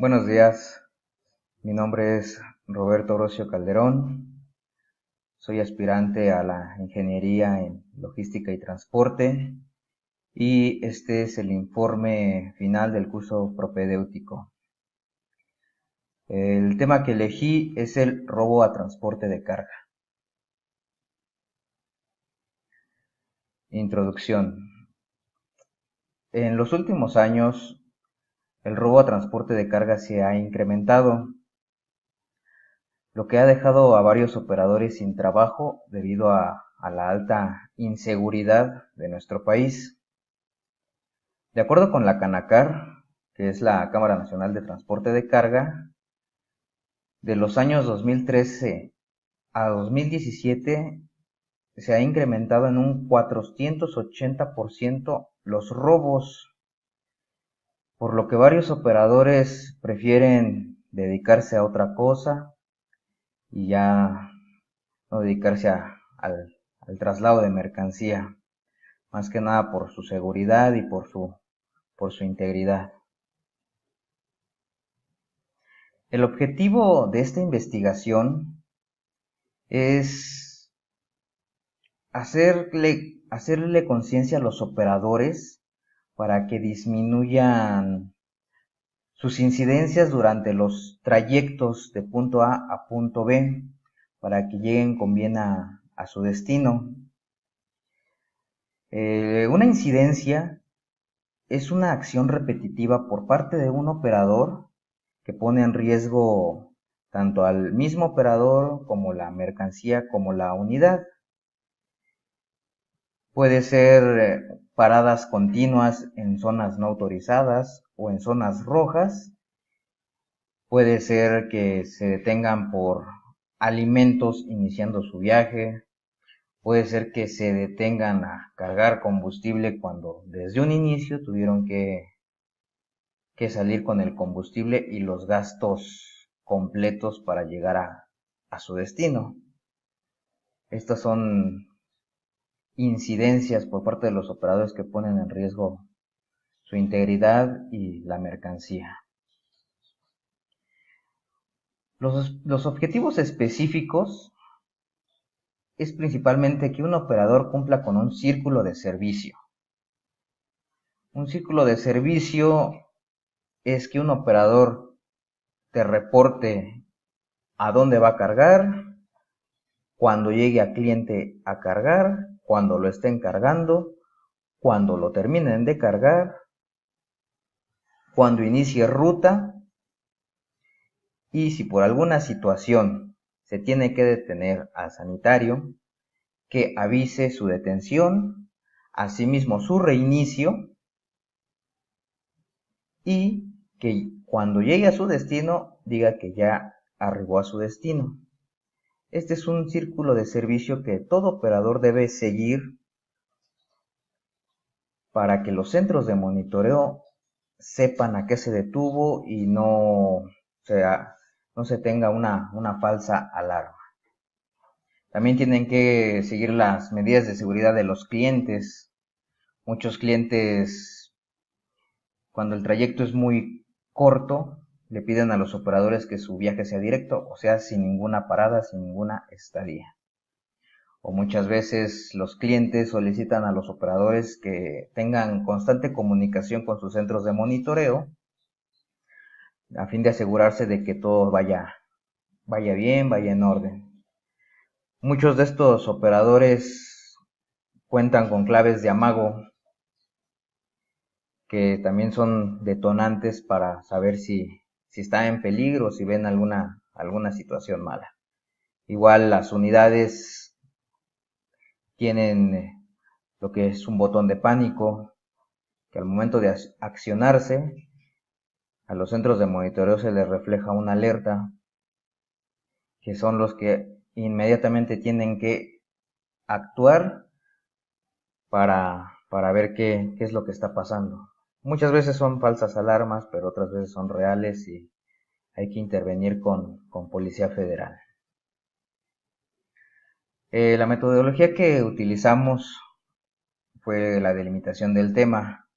Buenos días, mi nombre es Roberto Orosio Calderón, soy aspirante a la Ingeniería en Logística y Transporte y este es el informe final del curso propedéutico. El tema que elegí es el robo a transporte de carga. Introducción. En los últimos años, el robo a transporte de carga se ha incrementado, lo que ha dejado a varios operadores sin trabajo debido a la alta inseguridad de nuestro país. De acuerdo con la Canacar, que es la Cámara Nacional de Transporte de Carga, de los años 2013 a 2017 se ha incrementado en un 480% los robos, por lo que varios operadores prefieren dedicarse a otra cosa y ya no dedicarse al traslado de mercancía, más que nada por su seguridad y por su integridad. El objetivo de esta investigación es hacerle conciencia a los operadores para que disminuyan sus incidencias durante los trayectos de punto A a punto B, para que lleguen con bien a su destino. Una incidencia es una acción repetitiva por parte de un operador que pone en riesgo tanto al mismo operador como la mercancía como la unidad. Puede ser paradas continuas en zonas no autorizadas o en zonas rojas. Puede ser que se detengan por alimentos iniciando su viaje. Puede ser que se detengan a cargar combustible cuando desde un inicio tuvieron que salir con el combustible y los gastos completos para llegar a su destino. Estas son incidencias por parte de los operadores que ponen en riesgo su integridad y la mercancía. Los objetivos específicos es principalmente que un operador cumpla con un círculo de servicio. Un círculo de servicio es que un operador te reporte a dónde va a cargar, cuando llegue a cliente a cargar, cuando lo estén cargando, cuando lo terminen de cargar, cuando inicie ruta y si por alguna situación se tiene que detener al sanitario, que avise su detención, asimismo su reinicio y que cuando llegue a su destino diga que ya arribó a su destino. Este es un círculo de servicio que todo operador debe seguir para que los centros de monitoreo sepan a qué se detuvo y no se tenga una falsa alarma. También tienen que seguir las medidas de seguridad de los clientes. Muchos clientes, cuando el trayecto es muy corto, le piden a los operadores que su viaje sea directo, o sea, sin ninguna parada, sin ninguna estadía. O muchas veces los clientes solicitan a los operadores que tengan constante comunicación con sus centros de monitoreo a fin de asegurarse de que todo vaya bien, vaya en orden. Muchos de estos operadores cuentan con claves de amago que también son detonantes para saber si está en peligro, si ven alguna situación mala. Igual las unidades tienen lo que es un botón de pánico, que al momento de accionarse, a los centros de monitoreo se les refleja una alerta, que son los que inmediatamente tienen que actuar para ver qué es lo que está pasando. Muchas veces son falsas alarmas, pero otras veces son reales y hay que intervenir con Policía Federal. La metodología que utilizamos fue la delimitación del tema.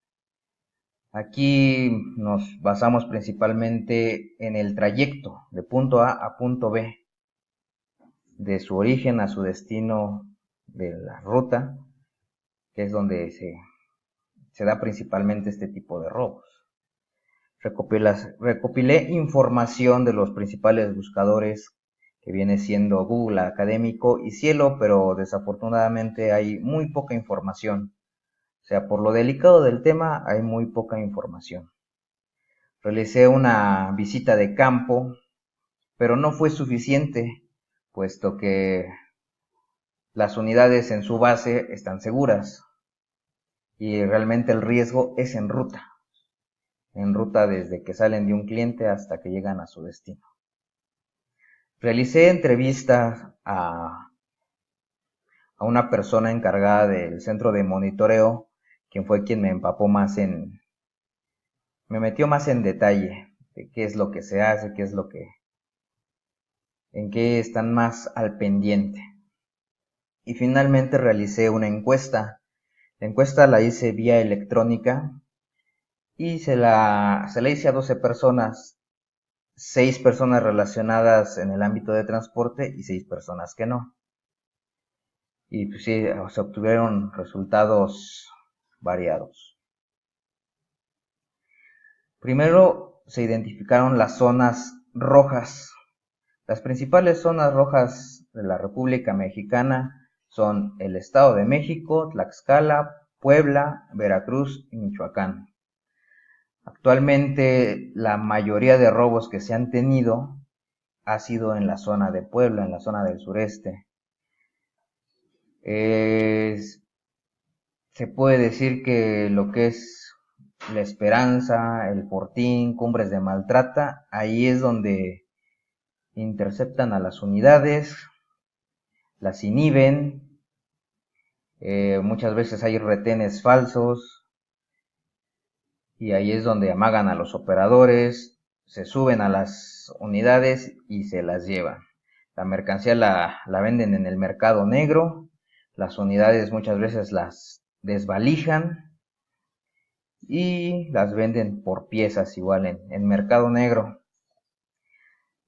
Aquí nos basamos principalmente en el trayecto de punto A punto B, de su origen a su destino de la ruta, que es donde se da principalmente este tipo de robos. Recopilé información de los principales buscadores que viene siendo Google Académico y Cielo, pero desafortunadamente hay muy poca información. O sea, por lo delicado del tema hay muy poca información. Realicé una visita de campo, pero no fue suficiente, puesto que las unidades en su base están seguras y realmente el riesgo es en ruta desde que salen de un cliente hasta que llegan a su destino. Realicé entrevistas a una persona encargada del centro de monitoreo, quien fue quien me empapó más me metió más en detalle de qué es lo que se hace, en qué están más al pendiente. Y finalmente realicé una encuesta. La encuesta la hice vía electrónica y se la hice a 12 personas, 6 personas relacionadas en el ámbito de transporte y 6 personas que no. Y pues sí, se obtuvieron resultados variados. Primero se identificaron las zonas rojas. Las principales zonas rojas de la República Mexicana son el Estado de México, Tlaxcala, Puebla, Veracruz y Michoacán. Actualmente la mayoría de robos que se han tenido ha sido en la zona de Puebla, en la zona del sureste. Se puede decir que lo que es La Esperanza, El Fortín, Cumbres de Maltrata, ahí es donde interceptan a las unidades, las inhiben, muchas veces hay retenes falsos y ahí es donde amagan a los operadores, se suben a las unidades y se las llevan. La mercancía la venden en el mercado negro, las unidades muchas veces las desvalijan y las venden por piezas igual en mercado negro.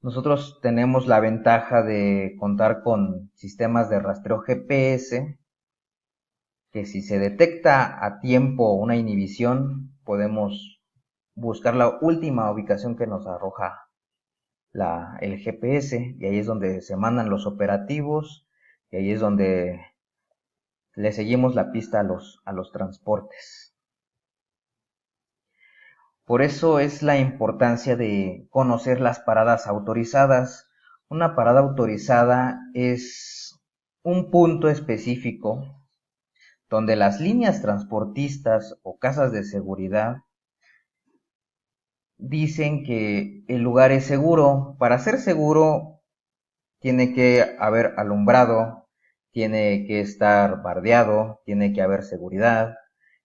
Nosotros tenemos la ventaja de contar con sistemas de rastreo GPS, que si se detecta a tiempo una inhibición, podemos buscar la última ubicación que nos arroja el GPS, y ahí es donde se mandan los operativos, y ahí es donde le seguimos la pista a los transportes. Por eso es la importancia de conocer las paradas autorizadas. Una parada autorizada es un punto específico donde las líneas transportistas o casas de seguridad dicen que el lugar es seguro. Para ser seguro tiene que haber alumbrado, tiene que estar bardeado, tiene que haber seguridad,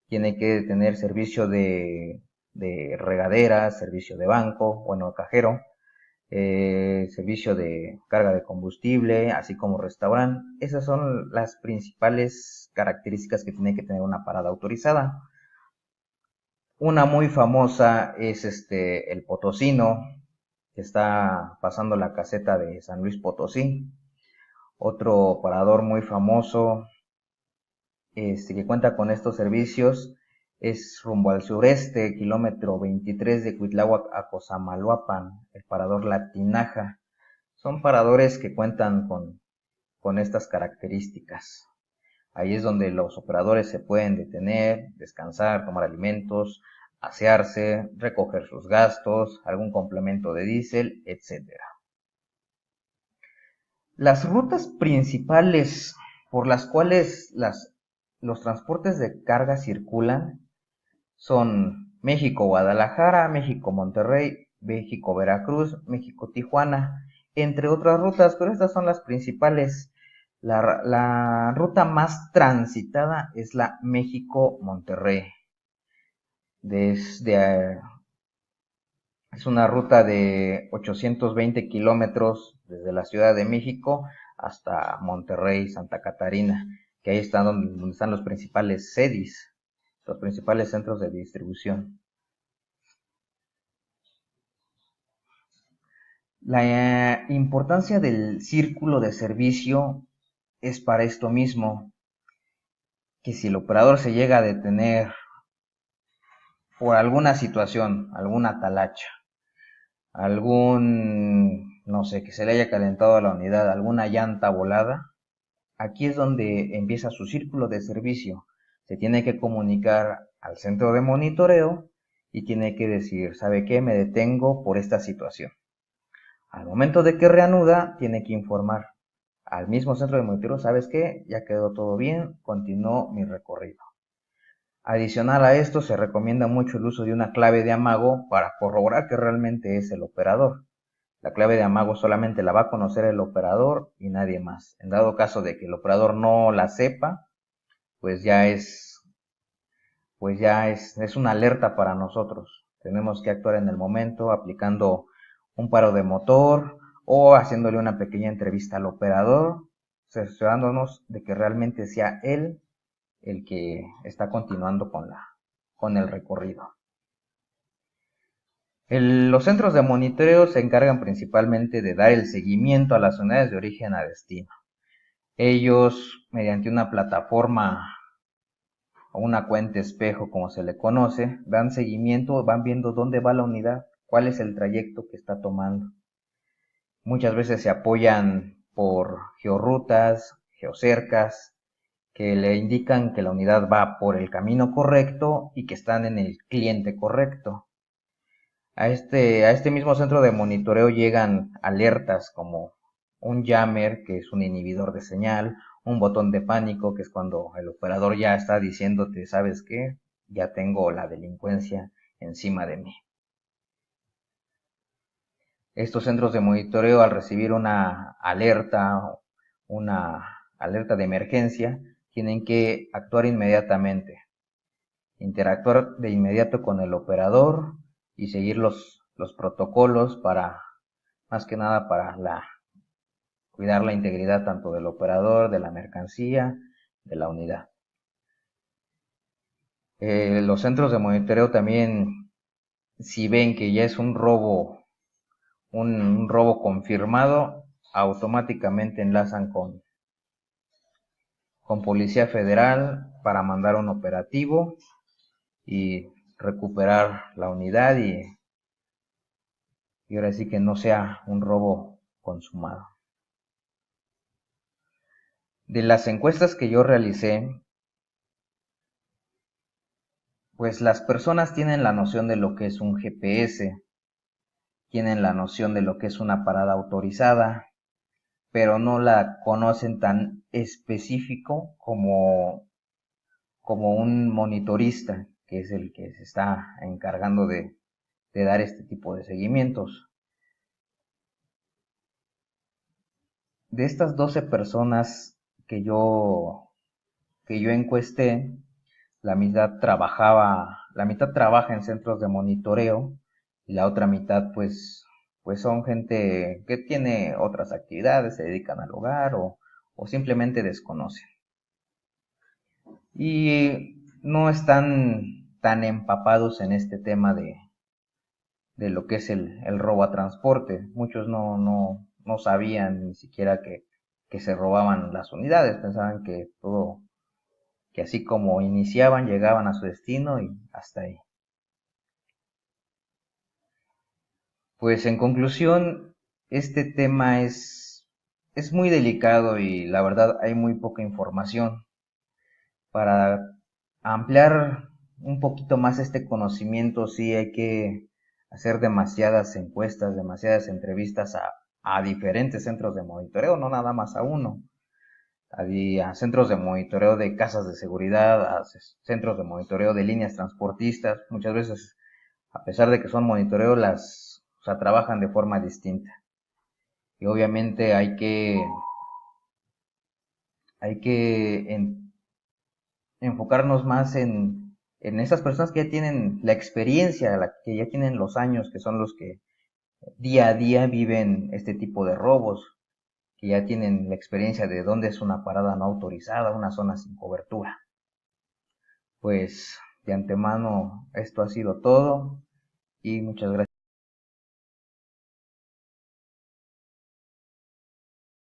tiene que tener servicio de regadera, servicio de banco, bueno, cajero, servicio de carga de combustible, así como restaurante. Esas son las principales características que tiene que tener una parada autorizada. Una muy famosa es el Potosino, que está pasando la caseta de San Luis Potosí. Otro parador muy famoso que cuenta con estos servicios es rumbo al sureste, kilómetro 23 de Cuitláhuac a Cosamaloapan, el parador La Tinaja. Son paradores que cuentan con estas características. Ahí es donde los operadores se pueden detener, descansar, tomar alimentos, asearse, recoger sus gastos, algún complemento de diésel, etc. Las rutas principales por las cuales los transportes de carga circulan son México-Guadalajara, México-Monterrey, México-Veracruz, México-Tijuana, entre otras rutas, pero estas son las principales. La ruta más transitada es la México-Monterrey. Es una ruta de 820 kilómetros desde la Ciudad de México hasta Monterrey, Santa Catarina, que ahí están donde están los principales CEDIs, los principales centros de distribución. La importancia del círculo de servicio es para esto mismo, que si el operador se llega a detener por alguna situación, alguna talacha, no sé, que se le haya calentado a la unidad, alguna llanta volada, aquí es donde empieza su círculo de servicio. Se tiene que comunicar al centro de monitoreo y tiene que decir, ¿sabe qué? Me detengo por esta situación. Al momento de que reanuda, tiene que informar al mismo centro de monitoreo, ¿sabes qué? Ya quedó todo bien, continúo mi recorrido. Adicional a esto, se recomienda mucho el uso de una clave de amago para corroborar que realmente es el operador. La clave de amago solamente la va a conocer el operador y nadie más. En dado caso de que el operador no la sepa, pues es una alerta para nosotros. Tenemos que actuar en el momento aplicando un paro de motor o haciéndole una pequeña entrevista al operador, cerciorándonos de que realmente sea él el que está continuando con el recorrido. Los centros de monitoreo se encargan principalmente de dar el seguimiento a las unidades de origen a destino. Ellos, mediante una plataforma o una cuenta espejo, como se le conoce, dan seguimiento, van viendo dónde va la unidad, cuál es el trayecto que está tomando. Muchas veces se apoyan por georrutas, geocercas, que le indican que la unidad va por el camino correcto y que están en el cliente correcto. A este mismo centro de monitoreo llegan alertas como un jammer, que es un inhibidor de señal, un botón de pánico, que es cuando el operador ya está diciéndote, ¿sabes qué? Ya tengo la delincuencia encima de mí. Estos centros de monitoreo, al recibir una alerta de emergencia, tienen que actuar inmediatamente, interactuar de inmediato con el operador y seguir los protocolos para, más que nada, para cuidar la integridad tanto del operador, de la mercancía, de la unidad. Los centros de monitoreo también, si ven que ya es un robo confirmado, automáticamente enlazan con Policía Federal para mandar un operativo y recuperar la unidad y ahora sí que no sea un robo consumado. De las encuestas que yo realicé, pues las personas tienen la noción de lo que es un GPS, tienen la noción de lo que es una parada autorizada, pero no la conocen tan específico como un monitorista, que es el que se está encargando de dar este tipo de seguimientos. De estas 12 personas que yo encuesté, la mitad trabaja en centros de monitoreo y la otra mitad pues son gente que tiene otras actividades, se dedican al hogar o simplemente desconocen. Y no están tan empapados en este tema de lo que es el robo a transporte. Muchos no sabían ni siquiera que se robaban las unidades, pensaban que así como iniciaban, llegaban a su destino y hasta ahí. Pues en conclusión, este tema es muy delicado y la verdad hay muy poca información. Para ampliar un poquito más este conocimiento, sí hay que hacer demasiadas encuestas, demasiadas entrevistas a diferentes centros de monitoreo, no nada más a uno. A centros de monitoreo de casas de seguridad, a centros de monitoreo de líneas transportistas. Muchas veces, a pesar de que son monitoreo, trabajan de forma distinta. Y obviamente hay que enfocarnos más en esas personas que ya tienen la experiencia, que ya tienen los años, que son los que día a día viven este tipo de robos, que ya tienen la experiencia de dónde es una parada no autorizada, una zona sin cobertura. Pues de antemano esto ha sido todo y muchas gracias.